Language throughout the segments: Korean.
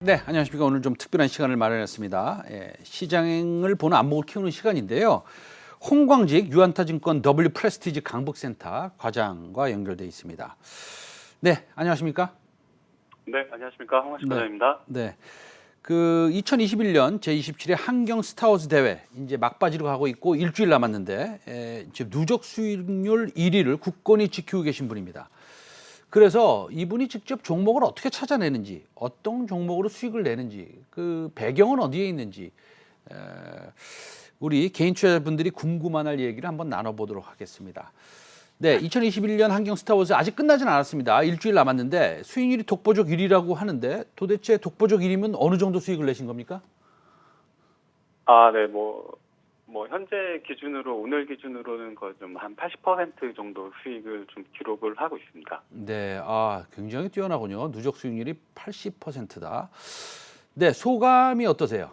네, 안녕하십니까. 오늘 좀 특별한 시간을 마련했습니다. 시장을 보는 안목을 키우는 시간인데요. 홍광직 유안타증권 W 프레스티지 강북센터 과장과 연결돼 있습니다. 네, 안녕하십니까? 네, 안녕하십니까. 황원식 네, 과장입니다. 네. 그 2021년 제27회 한경 스타워즈 대회 이제 막바지로 가고 있고 일주일 남았는데 지금 누적 수익률 1위를 굳건히 지키고 계신 분입니다. 그래서 이분이 직접 종목을 어떻게 찾아내는지, 어떤 종목으로 수익을 내는지, 그 배경은 어디에 있는지, 에, 우리 개인 투자자분들이 궁금해할 얘기를 한번 나눠보도록 하겠습니다. 네, 2021년 한경 스타워즈 아직 끝나진 않았습니다. 일주일 남았는데 수익률이 독보적 1위라고 하는데 도대체 독보적 1위면 어느 정도 수익을 내신 겁니까? 네, 현재 기준으로, 오늘 기준으로는 거의 좀 한 80% 정도 수익을 좀 기록을 하고 있습니다. 네, 굉장히 뛰어나군요. 누적 수익률이 80%다. 네, 소감이 어떠세요?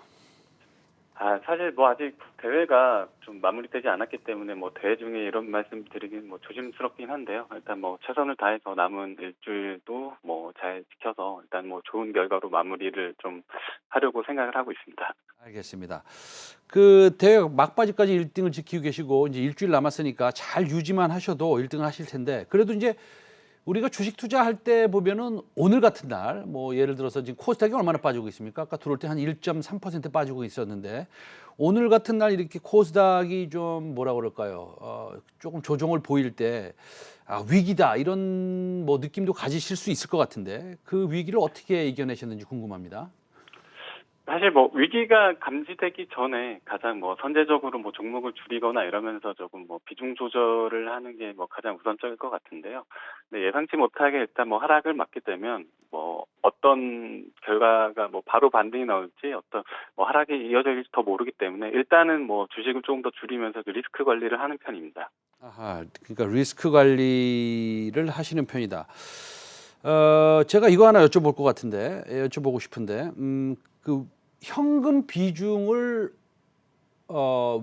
사실 아직 대회가 좀 마무리되지 않았기 때문에 대회 중에 이런 말씀 드리긴 조심스럽긴 한데요. 일단 최선을 다해서 남은 일주일도 잘 지켜서 일단 좋은 결과로 마무리를 좀 하려고 생각을 하고 있습니다. 알겠습니다. 그 대회 막바지까지 1등을 지키고 계시고 이제 일주일 남았으니까 잘 유지만 하셔도 1등을 하실 텐데 그래도 이제 우리가 주식 투자할 때 보면은 오늘 같은 날 예를 들어서 지금 코스닥이 얼마나 빠지고 있습니까? 아까 들어올 때 한 1.3% 빠지고 있었는데 오늘 같은 날 이렇게 코스닥이 좀 뭐라 그럴까요? 조금 조정을 보일 때 위기다 이런 느낌도 가지실 수 있을 것 같은데 그 위기를 어떻게 이겨내셨는지 궁금합니다. 사실 위기가 감지되기 전에 가장 선제적으로 종목을 줄이거나 이러면서 조금 비중 조절을 하는 게 가장 우선적일 것 같은데요. 근데 예상치 못하게 일단 하락을 맞게 되면 어떤 결과가 바로 반등이 나올지 어떤 하락이 이어질지 더 모르기 때문에 일단은 주식을 조금 더 줄이면서 리스크 관리를 하는 편입니다. 그러니까 리스크 관리를 하시는 편이다. 제가 이거 하나 여쭤볼 것 같은데, 여쭤보고 싶은데, 그 현금 비중을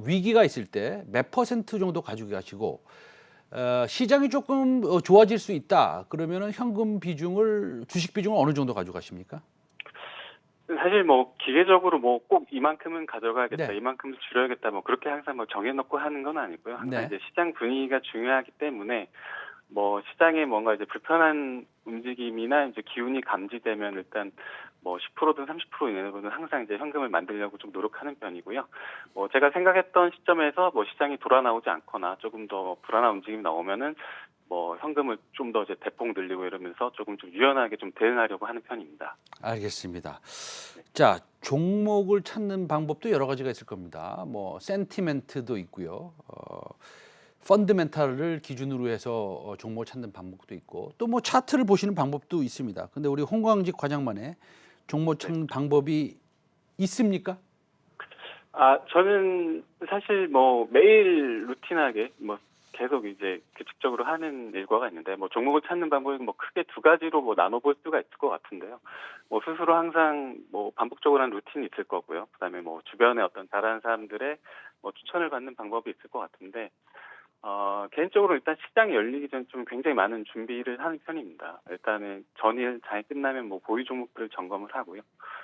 위기가 있을 때 몇 퍼센트 정도 가지고 가시고, 시장이 조금 좋아질 수 있다. 그러면은 현금 비중을, 주식 비중을 어느 정도 가지고 가십니까? 사실 기계적으로 꼭 이만큼은 가져가야겠다, 네, 이만큼은 줄여야겠다, 그렇게 항상 정해놓고 하는 건 아니고요. 항상 네. 이제 시장 분위기가 중요하기 때문에 시장에 뭔가 이제 불편한 움직임이나 이제 기운이 감지되면 일단 10%든 30% 이내로는 항상 이제 현금을 만들려고 좀 노력하는 편이고요. 제가 생각했던 시점에서 시장이 돌아 나오지 않거나 조금 더 불안한 움직임이 나오면은 현금을 좀 더 이제 대폭 늘리고 이러면서 조금 좀 유연하게 좀 대응하려고 하는 편입니다. 알겠습니다. 자, 종목을 찾는 방법도 여러 가지가 있을 겁니다. 센티멘트도 있고요. 펀드멘탈을 기준으로 해서 종목을 찾는 방법도 있고 또 차트를 보시는 방법도 있습니다. 근데 우리 홍광직 과장만의 종목 네. 찾는 방법이 있습니까? 저는 사실 매일 루틴하게 계속 이제 규칙적으로 하는 일과가 있는데 종목을 찾는 방법이 크게 두 가지로 나눠볼 수가 있을 것 같은데요. 스스로 항상 반복적으로 한 루틴이 있을 거고요. 그다음에 주변에 어떤 잘하는 사람들의 추천을 받는 방법이 있을 것 같은데 개인적으로 일단 시장이 열리기 전 좀 굉장히 많은 준비를 하는 편입니다. 일단은 전일 장이 끝나면 보유 종목들을 점검을 하고요.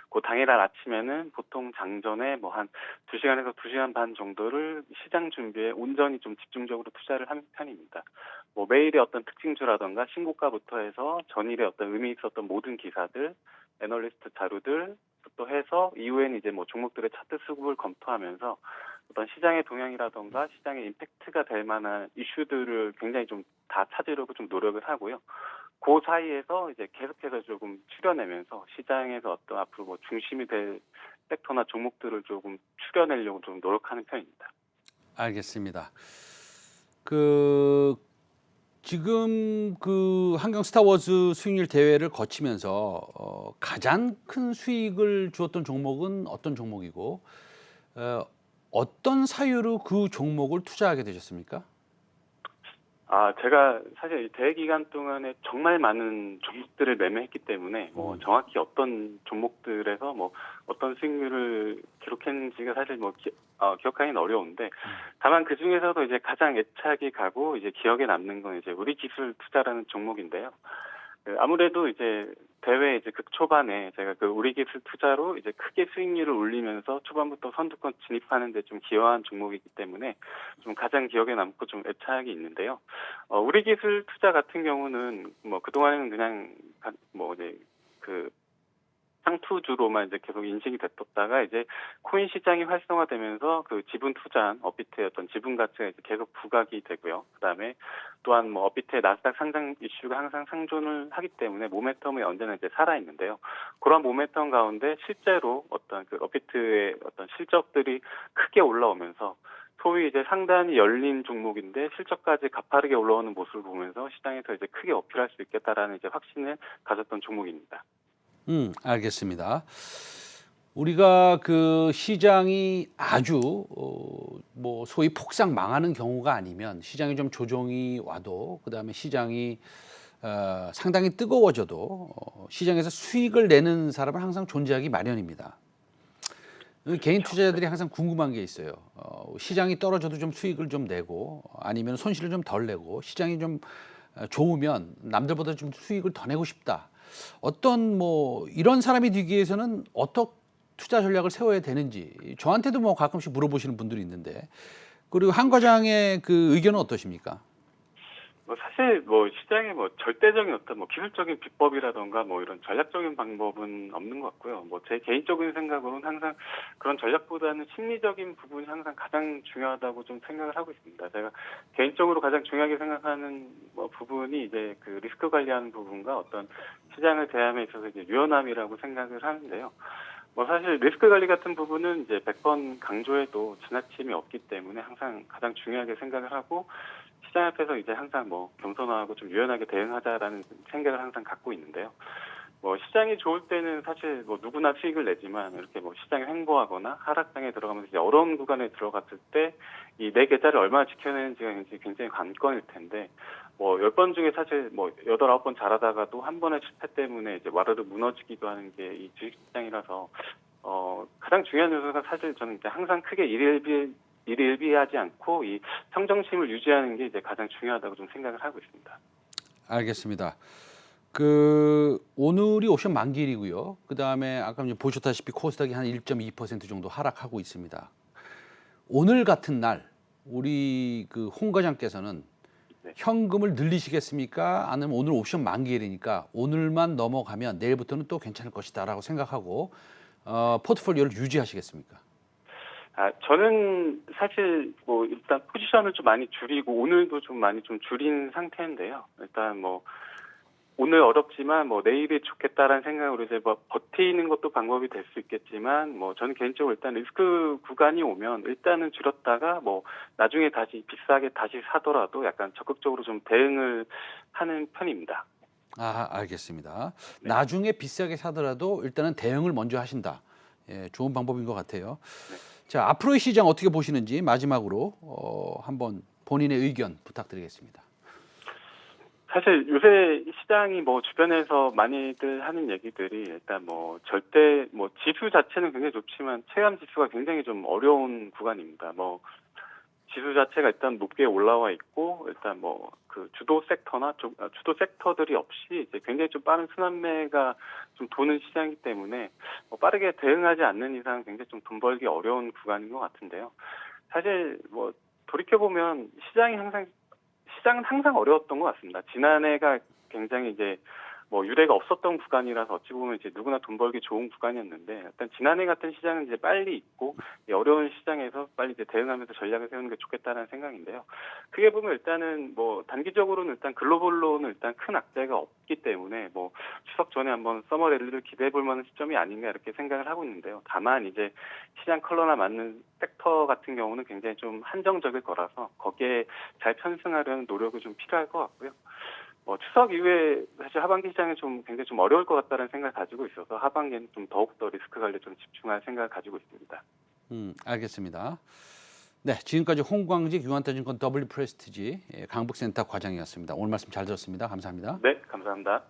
그 당일날 아침에는 보통 장전에 한 2시간에서 2시간 반 정도를 시장 준비에 온전히 좀 집중적으로 투자를 하는 편입니다. 매일의 어떤 특징주라던가 신고가부터 해서 전일에 어떤 의미 있었던 모든 기사들, 애널리스트 자료들 또 해서 이후에는 이제 종목들의 차트 수급을 검토하면서 어떤 시장의 동향이라던가 시장의 임팩트가 될 만한 이슈들을 굉장히 좀 다 찾으려고 좀 노력을 하고요. 그 사이에서 이제 계속해서 조금 추려내면서 시장에서 어떤 앞으로 중심이 될 섹터나 종목들을 조금 추려내려고 좀 노력하는 편입니다. 알겠습니다. 그 지금 그 한경 스타워즈 수익률 대회를 거치면서 가장 큰 수익을 주었던 종목은 어떤 종목이고 어떤 사유로 그 종목을 투자하게 되셨습니까? 제가 사실 이 대회 기간 동안에 정말 많은 종목들을 매매했기 때문에 정확히 어떤 종목들에서 어떤 수익률을 기록했는지가 사실 기억하기는 어려운데 다만 그 중에서도 이제 가장 애착이 가고 이제 기억에 남는 건 이제 우리 기술 투자라는 종목인데요. 아무래도 이제 대회 이제 극초반에 제가 그 우리 기술 투자로 이제 크게 수익률을 올리면서 초반부터 선두권 진입하는 데 좀 기여한 종목이기 때문에 좀 가장 기억에 남고 좀 애착이 있는데요. 우리 기술 투자 같은 경우는 뭐 그동안에는 그냥 뭐 이제 그 상투주로만 이제 계속 인식이 됐었다가 이제 코인 시장이 활성화되면서 그 지분 투자한 업비트의 어떤 지분 가치가 이제 계속 부각이 되고요. 그다음에 또한 뭐 업비트의 나스닥 상장 이슈가 항상 상존을 하기 때문에 모멘텀이 언제나 이제 살아 있는데요. 그런 모멘텀 가운데 실제로 어떤 그 업비트의 어떤 실적들이 크게 올라오면서 소위 이제 상단이 열린 종목인데 실적까지 가파르게 올라오는 모습을 보면서 시장에서 이제 크게 어필할 수 있겠다라는 이제 확신을 가졌던 종목입니다. 알겠습니다. 우리가 그 시장이 아주 뭐 소위 폭삭 망하는 경우가 아니면 시장에 좀 조정이 와도 그다음에 시장이 상당히 뜨거워져도 시장에서 수익을 내는 사람은 항상 존재하기 마련입니다. 개인 투자자들이 항상 궁금한 게 있어요. 시장이 떨어져도 좀 수익을 좀 내고 아니면 손실을 좀 덜 내고 시장이 좀 좋으면 남들보다 좀 수익을 더 내고 싶다. 어떤 뭐 이런 사람이 되기 위해서는 어떤 투자 전략을 세워야 되는지 저한테도 뭐 가끔씩 물어보시는 분들이 있는데 그리고 한 과장의 그 의견은 어떠십니까? 뭐 사실 뭐 시장에 뭐 절대적인 어떤 뭐 기술적인 비법이라던가 뭐 이런 전략적인 방법은 없는 것 같고요. 뭐 제 개인적인 생각으로는 항상 그런 전략보다는 심리적인 부분이 항상 가장 중요하다고 좀 생각을 하고 있습니다. 제가 개인적으로 가장 중요하게 생각하는 뭐 부분이 이제 그 리스크 관리하는 부분과 어떤 시장을 대함에 있어서 이제 유연함이라고 생각을 하는데요. 뭐 사실 리스크 관리 같은 부분은 이제 100번 강조해도 지나침이 없기 때문에 항상 가장 중요하게 생각을 하고 시장 앞에서 이제 항상 뭐 겸손하고 좀 유연하게 대응하자라는 생각을 항상 갖고 있는데요. 뭐 시장이 좋을 때는 사실 뭐 누구나 수익을 내지만 이렇게 뭐 시장이 횡보하거나 하락장에 들어가면서 이제 어려운 구간에 들어갔을 때 이 내 계좌를 얼마나 지켜내는지가 굉장히 관건일 텐데 뭐 10번 중에 사실 뭐 8, 9번 잘하다가도 한 번의 실패 때문에 이제 와르르 무너지기도 하는 게 이 주식시장이라서 가장 중요한 요소가 사실 저는 이제 항상 크게 일일비하지 않고 이 평정심을 유지하는 게 이제 가장 중요하다고 좀 생각을 하고 있습니다. 알겠습니다. 그 오늘이 옵션 만기일이고요. 그다음에 아까 이제 보셨다시피 코스닥이 한 1.2% 정도 하락하고 있습니다. 오늘 같은 날 우리 그 홍 과장께서는 네. 현금을 늘리시겠습니까? 아니면 오늘 옵션 만기일이니까 오늘만 넘어가면 내일부터는 또 괜찮을 것이다라고 생각하고 포트폴리오를 유지하시겠습니까? 저는 사실 뭐 일단 포지션을 좀 많이 줄이고 오늘도 좀 많이 좀 줄인 상태인데요. 일단 뭐 오늘 어렵지만 뭐 내일이 좋겠다라는 생각으로 이제 뭐 버티는 것도 방법이 될 수 있겠지만 뭐 저는 개인적으로 일단 리스크 구간이 오면 일단은 줄였다가 뭐 나중에 다시 비싸게 다시 사더라도 약간 적극적으로 좀 대응을 하는 편입니다. 알겠습니다. 네. 나중에 비싸게 사더라도 일단은 대응을 먼저 하신다. 예, 좋은 방법인 것 같아요. 네. 자, 앞으로의 시장 어떻게 보시는지 마지막으로 한번 본인의 의견 부탁드리겠습니다. 사실 요새 시장이 뭐 주변에서 많이들 하는 얘기들이 일단 뭐 절대 뭐 지수 자체는 굉장히 좋지만 체감 지수가 굉장히 좀 어려운 구간입니다. 뭐 지수 자체가 일단 높게 올라와 있고 일단 뭐 그 주도 섹터나 주도 섹터들이 없이 이제 굉장히 좀 빠른 순환매가 좀 도는 시장이기 때문에 뭐 빠르게 대응하지 않는 이상 굉장히 좀 돈 벌기 어려운 구간인 것 같은데요. 사실 뭐 돌이켜 보면 시장은 항상 어려웠던 것 같습니다. 지난해가 굉장히 이제 뭐 유례가 없었던 구간이라서 어찌 보면 이제 누구나 돈 벌기 좋은 구간이었는데 일단 지난해 같은 시장은 이제 빨리 있고 이 어려운 시장에서 빨리 이제 대응하면서 전략을 세우는 게 좋겠다는 생각인데요. 크게 보면 일단은 뭐 단기적으로는 일단 글로벌로는 일단 큰 악재가 없기 때문에 뭐 추석 전에 한번 서머 랠리를 기대해 볼 만한 시점이 아닌가 이렇게 생각을 하고 있는데요. 다만 이제 시장 컬러나 맞는 섹터 같은 경우는 굉장히 좀 한정적일 거라서 거기에 잘 편승하려는 노력이 좀 필요할 것 같고요. 추석 이후에 사실 하반기 시장이 좀 굉장히 좀 어려울 것 같다는 생각을 가지고 있어서 하반기에는 좀 더욱더 리스크 관리에 좀 집중할 생각을 가지고 있습니다. 알겠습니다. 네, 지금까지 홍광직 유한타증권 W 프레스티지 강북센터 과장이었습니다. 오늘 말씀 잘 들었습니다. 감사합니다. 네, 감사합니다.